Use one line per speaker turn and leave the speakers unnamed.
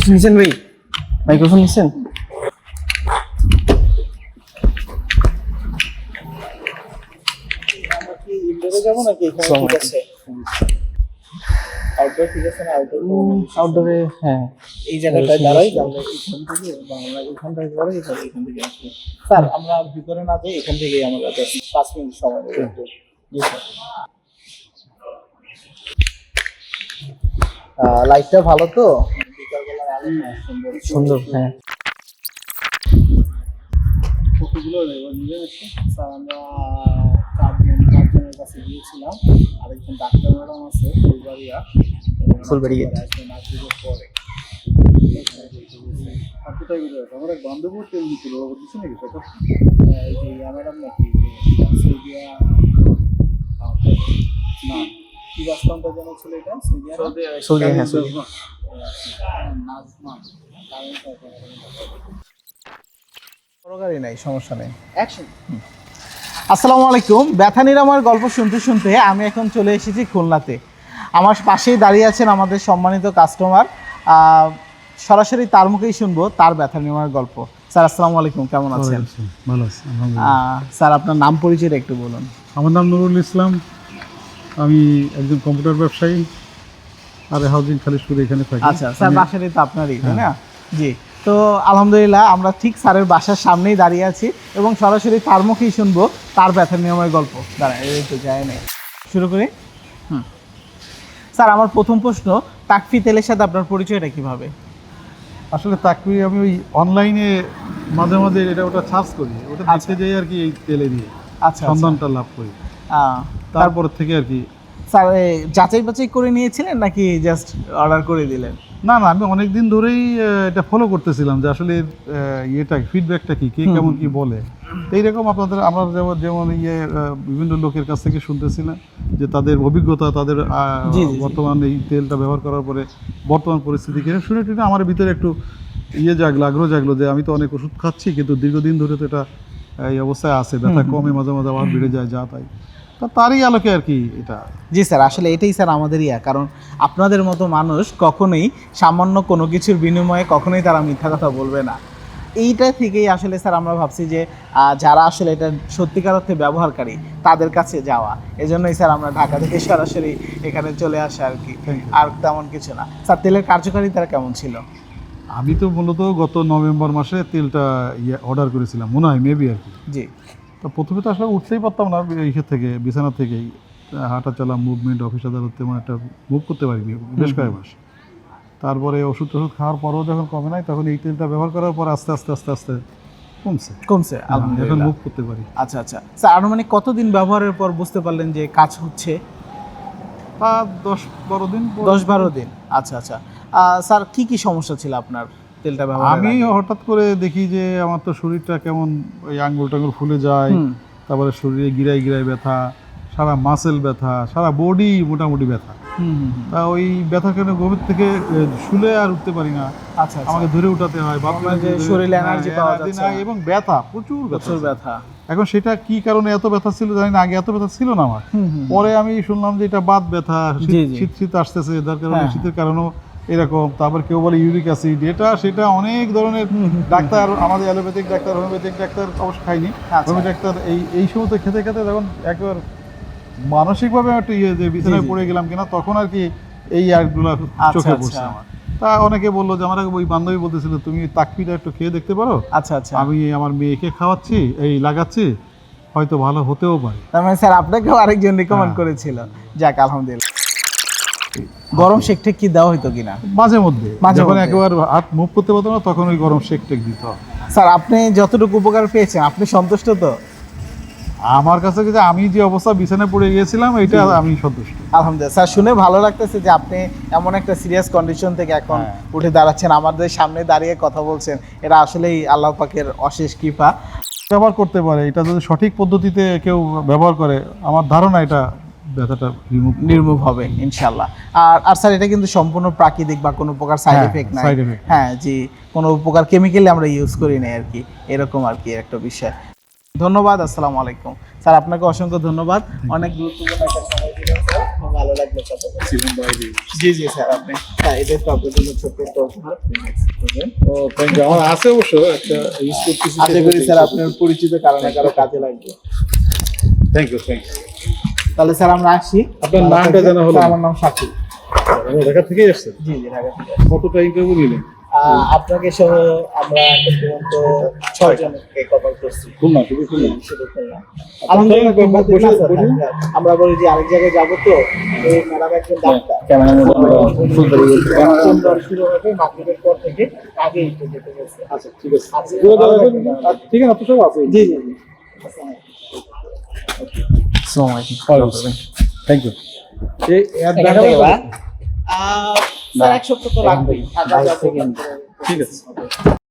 Microphone নিছেন ভাই? Microphone নিছেন?
আমরা কি ইনডোরে যাব নাকি এখানে ঠিক আছে? আউটডোর ঠিক আছে না?
আউটডোরে হ্যাঁ
এই জায়গাটায় দাঁড়াই, আমরা এখান থেকে বাংলা এখান থেকে করে এখান থেকে আসি। স্যার আমরা ভিতরে না যাই, এখান থেকে আমরা 5 মিনিট সময় নেব একটু। জি স্যার। লাইটটা ভালো তো? বিকালবেলা আলো সুন্দর
সুন্দর হ্যাঁ।
ফটোগুলো নিয়ে আসছি। স্যার আমরা 4জনের কাছে গিয়েছিলাম। আরেকজন ডাক্তার ম্যাডাম আছে
ফুলবাড়িয়া
পরে কোথায় আমার এক বান্ধব তেল দিচ্ছিল, দিচ্ছে নাকি সেটা? এই যে ম্যাডাম নাকি না কি বাস্তবটা যেন ছিল এটা
সৌদি হ্যাঁ সৌদি।
দরকারই নাই, সমস্যা নেই। অ্যাকশন। আসসালামু আলাইকুম। ব্যথা নিরাময়ের গল্প শুনতে শুনতে আমি এখন চলে এসেছি খুলনাতে। আমার পাশেই দাঁড়িয়ে আছেন আমাদের সম্মানিত কাস্টমার। সরাসরি তার মুখেই শুনবো তার ব্যথা নিরাময়ের গল্প। স্যার আসসালামু আলাইকুম, কেমন আছেন?
ভালো আছি আলহামদুলিল্লাহ।
স্যার আপনার নাম পরিচয়টা একটু বলুন।
আমার নাম নুরুল ইসলাম, আমি একজন কম্পিউটার ব্যবসায়ী আর হাউজিং খালিশপুরে এখানে থাকি।
আচ্ছা স্যার, বাসারই তো আপনারই, তাই না? জি। তো আলহামদুলিল্লাহ আমরা ঠিক স্যারের বাসার সামনেই দাঁড়িয়ে আছি এবং সরাসরি তার মুখেই শুনবো তার ব্যথা নিরাময়ের গল্প। দাঁড়া এই তো যায় নাই, শুরু করি। স্যার আমার প্রথম প্রশ্ন, তাকফি তেলের সাথে আপনার পরিচয়টা কিভাবে?
আসলে তাকবি আমি ওই অনলাইনে মাঝে মাঝে এটা ওটা সার্চ করি, ওটা দেখতে যাই আর কি, এই তেলে নিয়ে
আচ্ছা
সন্ধানটা লাভ করি। তারপর থেকে আর কি।
স্যার যাচাই বাছাই করে নিয়েছিলেন নাকি জাস্ট অর্ডার করে দিলেন?
না না, আমি অনেক দিন ধরেই এটা ফলো করতেছিলাম যে আসলে ইয়েটা ফিডব্যাকটা কি, কে কেমন কি বলে। তো এইরকম আপনাদের আমরা যেমন বিভিন্ন লোকের কাছ থেকে শুনতেছিলাম যে তাদের অভিজ্ঞতা, তাদের বর্তমান এই তেলটা ব্যবহার করার পরে বর্তমান পরিস্থিতিকে শুনে টুনে আমার ভিতরে একটু জাগলো, আগ্রহ জাগলো যে আমি তো অনেক ওষুধ খাচ্ছি কিন্তু দীর্ঘদিন ধরে তো এটা এই অবস্থায় আছে, ব্যথা কমে মাঝে মাঝে আবার বেড়ে যায়, যা তাই। তারই আলোকে আর কি এটা।
জি স্যার, আসলে এটাই স্যার আমাদের কারণ আপনাদের মতো মানুষ কখনোই সামান্য কোনো কিছুর বিনিময়ে কখনোই তারা মিথ্যা কথা বলবে না। এইটা থেকেই আসলে স্যার আমরা ভাবছি যে যারা আসলে এটা সত্যিকার অর্থে ব্যবহারকারী তাদের কাছে যাওয়া। এজন্যই স্যার আমরা ঢাকা থেকে সরাসরি এখানে চলে আসা আর কি, আর তেমন কিছু না। স্যার তেলের কার্যকারিতা কেমন ছিল?
আমি তো মূলত গত নভেম্বর মাসে তেলটা অর্ডার করেছিলাম, মনে হয় মেবি আর কি।
জি।
তো প্রথমে তো আসলে উঠতেই পারতাম না ইসের থেকে, বিছানা থেকেই হাঁটা চলা মুভমেন্ট, অফিস আদালত তেমন একটা মুভ করতে পারিনি বেশ কয়েক মাস। তারপরে ওষুধ খাওয়ার পরও যখন কমে নাই, তখন এই তেলটা ব্যবহার করার পর আস্তে আস্তে আস্তে আস্তে কমছে এখন মুভ করতে পারি।
আচ্ছা আচ্ছা স্যার, আনুমানিক কতদিন ব্যবহারের পর বুঝতে পারলেন যে কাজ হচ্ছে?
10-12 দিন।
10-12 দিন, আচ্ছা আচ্ছা। স্যার কি কি সমস্যা ছিল আপনার তেলটা ব্যবহার?
আমি হঠাৎ করে দেখি যে আমার তো শরীরটা কেমন, ওই আঙ্গুল টাঙ্গুল ফুলে যায়, তারপরে শরীরে গিরায় গিরায় ব্যথা, সারা মাসেল ব্যথা, সারা বডি মোটামুটি ব্যথা। তা ওই ব্যথার কারণে গভীর থেকে শুলে আর উঠতে পারি না।
আচ্ছা,
আমাকে ধরে উঠাতে হয়,
শরীরে এনার্জি পাওয়া যাচ্ছে না
এবং ব্যথা, প্রচুর
ব্যথা।
এখন সেটা কি কারণে এত ব্যথা ছিল জানি না, আগে এত ব্যথা ছিল না আমার। পরে আমি শুনলাম যে এটা বাত ব্যথা, শীত আসতেছে, যার কারণে শীতের কারণেও এরকম। তারপর কেউ বলে ইউরিক অ্যাসিড, এটা সেটা অনেক ধরনের ডাক্তার, আমাদের অ্যালোপ্যাথিক ডাক্তার, হোমিওপ্যাথিক ডাক্তার অবশ্য খাইনি, হোমিও ডাক্তার এই সমস্ত খেতে খেতে তখন একবার মানসিকভাবে একটু যে বিছানায় পড়ে গেলাম কিনা, তখন আর কি এই আরগুলো চোখে পড়ছে আমার। তা অনেকে বললো যে আমার ওই বান্ধবী বলতেছিল তুমি তাকপিটা একটু খেয়ে দেখতে পারো।
আচ্ছা আচ্ছা,
আমি আমার মেয়েকে খাওয়াচ্ছি, এই লাগাচ্ছি, হয়তো ভালো হতেও পারে।
তার মানে স্যার আপনাকেও আরেকজন রিকমেন্ড করেছিল। যাক আলহামদুলিল্লাহ। গরম শেক টেক কি দেওয়া হইতো কিনা?
মাঝে মধ্যে যখন একেবারে হাত মুভ করতে পারতো না, তখন ওই গরম শেক টেক দিত।
স্যার আপনি যতটুকু উপকার পেয়েছেন আপনি সন্তুষ্ট তো?
আমার কাছে যে আমি যে অবস্থা বিছানায় পড়ে গিয়েছিলাম, এটা আমি সন্তুষ্ট
আলহামদুলিল্লাহ। স্যার শুনে ভালো লাগতেছে যে আপনি এমন একটা সিরিয়াস কন্ডিশন থেকে এখন উঠে দাঁড়াচ্ছেন, আমাদের সামনে দাঁড়িয়ে কথা বলছেন। এটা আসলেই আল্লাহ পাকের অশেষ কৃপা।
ব্যবহার করতে পারে, এটা যদি সঠিক পদ্ধতিতে কেউ ব্যবহার করে, আমার ধারণা এটা ব্যথাটা
নির্মূল হবে ইনশাআল্লাহ। আর স্যার এটা কিন্তু সম্পূর্ণ প্রাকৃতিক বা কোনো প্রকার সাইড এফেক্ট নাই। হ্যাঁ জি, কোনো প্রকার কেমিক্যাল আমরা ইউজ করি না আর কি, এরকম আর কি একটা বিষয়। ধন্যবাদ। আসসালামু আলাইকুম। স্যার আপনাকে অসংখ্য ধন্যবাদ, অনেক গুরুত্বপূর্ণ একটা সময় দিলেন স্যার, ভালো লাগবে কত?
জীবন বাইরে।
জি জি স্যার, আপনি হ্যাঁ এটাই তো আপনার জন্য ছোট্ট একটা উপহার।
ও থ্যাংক ইউ, আমার আছে অবশ্য একটা ইউজ করতেছি।
আশা করি স্যার আপনার পরিচিত কারণে কারো কাজে লাগবে।
Thank you thank you.
তাহলে স্যার আমরা আসি।
আপনার নামটা জানা হলো?
স্যার, আমার নাম শাকিল।
ঢাকা থেকেই আসছেন?
জি জি, ঢাকা থেকে।
কতটা ইন্টারভিউ নিলেন?
আপনাকে সহ আমরা এখন পর্যন্ত 6 জনকে কভার করছি।
খুলনা, শুধু খুলনা?
শুধু খুলনা। আলহামদুলিল্লাহ,
বসে-
না, স্যার,
বসে-
হ্যাঁ, আমরা বলি যে আরেক জায়গায় যাবো তো এই ম্যাডাম একজন ডাক্তার।
Cameraman Phulbari gate.
সুন্দর শুরু হবে মাগরিবের পর থেকে আগেই তো যেতে গেছে।
আচ্ছা ঠিক আছে।
আচ্ছা,
ঠিক আছে, আপনার সব আছে?
জি জি জি।
আসসালামু আলাইকুম।
Thank you. এই অ্যাড
এখান থেকে বা?
স্যার, 1 সপ্তাহ তো লাগবেই। ঢাকা
বাইরে
যাবো,
থেকে
তারপরে-
ঠিক আছে।